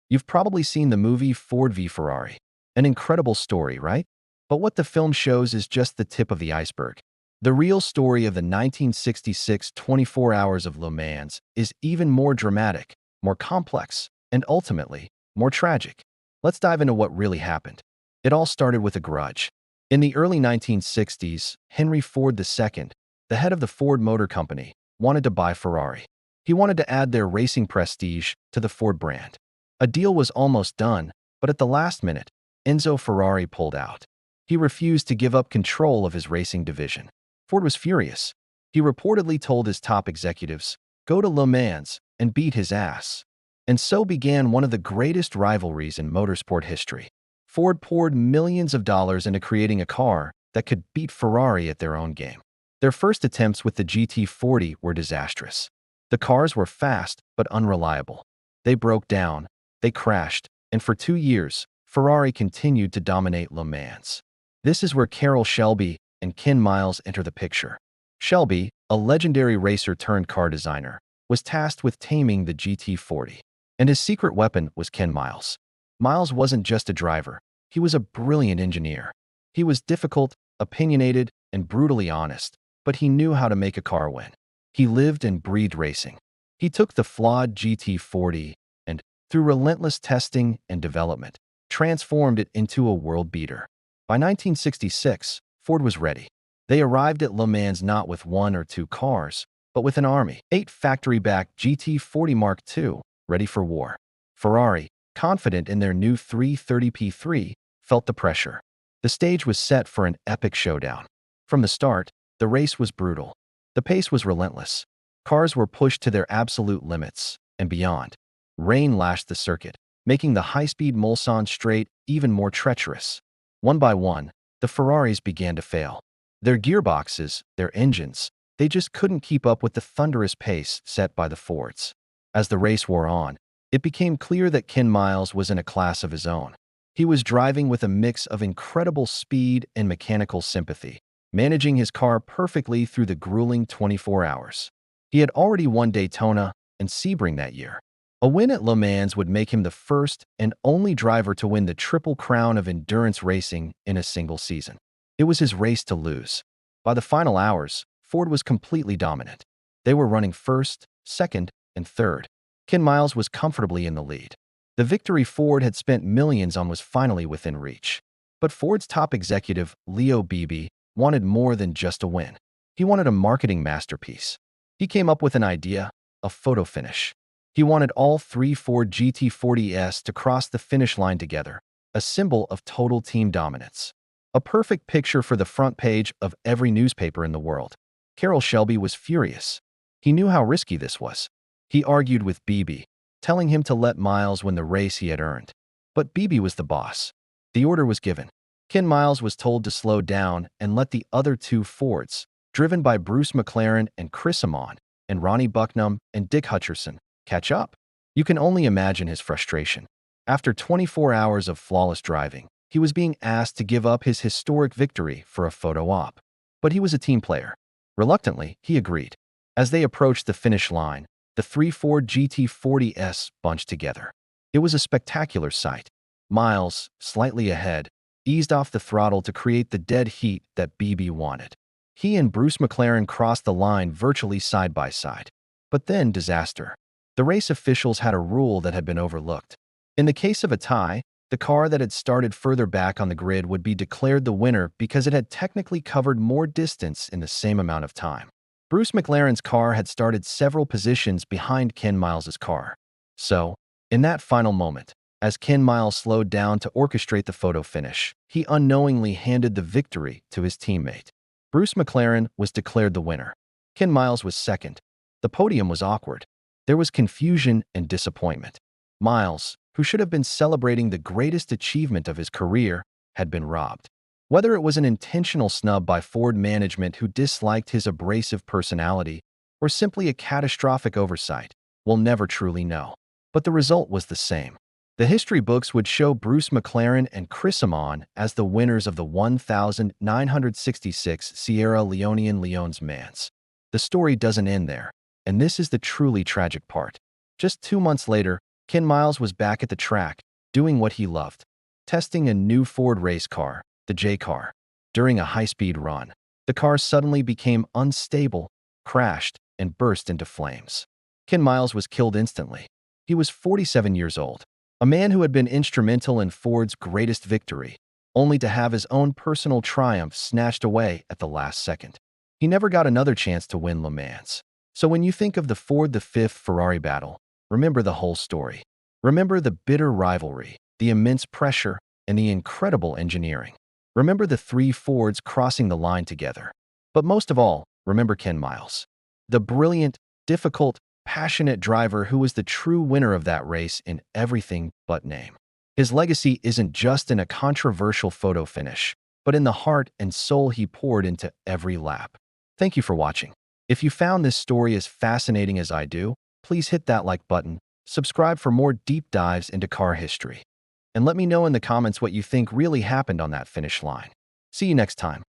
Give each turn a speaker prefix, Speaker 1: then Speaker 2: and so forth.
Speaker 1: You've probably seen the movie Ford v Ferrari. An incredible story, right? But what the film shows is just the tip of the iceberg. The real story of the 1966 24 Hours of Le Mans is even more dramatic, more complex, and ultimately, more tragic. Let's dive into what really happened. It all started with a grudge. In the early 1960s, Henry Ford II, the head of the Ford Motor Company, wanted to buy Ferrari. He wanted to add their racing prestige to the Ford brand. A deal was almost done, but at the last minute, Enzo Ferrari pulled out. He refused to give up control of his racing division. Ford was furious. He reportedly told his top executives, "Go to Le Mans and beat his ass." And so began one of the greatest rivalries in motorsport history. Ford poured millions of dollars into creating a car that could beat Ferrari at their own game. Their first attempts with the GT40 were disastrous. The cars were fast but unreliable. They broke down, they crashed, and for 2 years, Ferrari continued to dominate Le Mans. This is where Carroll Shelby and Ken Miles enter the picture. Shelby, a legendary racer turned car designer, was tasked with taming the GT40, and his secret weapon was Ken Miles. Miles wasn't just a driver, he was a brilliant engineer. He was difficult, opinionated, and brutally honest, but he knew how to make a car win. He lived and breathed racing. He took the flawed GT40 and, through relentless testing and development, transformed it into a world beater. By 1966, Ford was ready. They arrived at Le Mans not with 1 or 2 cars, but with an army. 8 factory-backed GT40 Mark II, ready for war. Ferrari, confident in their new 330p3, felt the pressure. The stage was set for an epic showdown. From the start, the race was brutal. The pace was relentless. Cars were pushed to their absolute limits and beyond. Rain lashed the circuit, making the high-speed Mulsanne straight even more treacherous. One by one, the Ferraris began to fail. Their gearboxes, their engines, they just couldn't keep up with the thunderous pace set by the Fords. As the race wore on, it became clear that Ken Miles was in a class of his own. He was driving with a mix of incredible speed and mechanical sympathy, managing his car perfectly through the grueling 24 hours. He had already won Daytona and Sebring that year. A win at Le Mans would make him the first and only driver to win the triple crown of endurance racing in a single season. It was his race to lose. By the final hours, Ford was completely dominant. They were running first, second, and third. Ken Miles was comfortably in the lead. The victory Ford had spent millions on was finally within reach. But Ford's top executive, Leo Beebe, wanted more than just a win. He wanted a marketing masterpiece. He came up with an idea, a photo finish. He wanted all 3 Ford GT40s to cross the finish line together, a symbol of total team dominance. A perfect picture for the front page of every newspaper in the world. Carroll Shelby was furious. He knew how risky this was. He argued with Beebe, telling him to let Miles win the race he had earned. But Beebe was the boss. The order was given. Ken Miles was told to slow down and let the other 2 Fords, driven by Bruce McLaren and Chris Amon, and Ronnie Bucknam and Dick Hutcherson, catch up. You can only imagine his frustration. After 24 hours of flawless driving, he was being asked to give up his historic victory for a photo op. But he was a team player. Reluctantly, he agreed. As they approached the finish line, the 3 Ford GT40s bunched together. It was a spectacular sight. Miles, slightly ahead, eased off the throttle to create the dead heat that Beebe wanted. He and Bruce McLaren crossed the line virtually side by side. But then disaster. The race officials had a rule that had been overlooked. In the case of a tie, the car that had started further back on the grid would be declared the winner because it had technically covered more distance in the same amount of time. Bruce McLaren's car had started several positions behind Ken Miles's car. So, in that final moment, as Ken Miles slowed down to orchestrate the photo finish, he unknowingly handed the victory to his teammate. Bruce McLaren was declared the winner. Ken Miles was second. The podium was awkward. There was confusion and disappointment. Miles, who should have been celebrating the greatest achievement of his career, had been robbed. Whether it was an intentional snub by Ford management who disliked his abrasive personality, or simply a catastrophic oversight, we'll never truly know. But the result was the same. The history books would show Bruce McLaren and Chris Amon as the winners of the 1966 Sierra Leonean Le Mans. The story doesn't end there, and this is the truly tragic part. Just 2 months later, Ken Miles was back at the track, doing what he loved, testing a new Ford race car, the J car. During a high-speed run, the car suddenly became unstable, crashed, and burst into flames. Ken Miles was killed instantly. He was 47 years old, a man who had been instrumental in Ford's greatest victory, only to have his own personal triumph snatched away at the last second. He never got another chance to win Le Mans. So when you think of the Ford V Ferrari battle, remember the whole story. Remember the bitter rivalry, the immense pressure, and the incredible engineering. Remember the three Fords crossing the line together. But most of all, remember Ken Miles, the brilliant, difficult, passionate driver who was the true winner of that race in everything but name. His legacy isn't just in a controversial photo finish, but in the heart and soul he poured into every lap. Thank you for watching. If you found this story as fascinating as I do, please hit that like button, subscribe for more deep dives into car history, and let me know in the comments what you think really happened on that finish line. See you next time.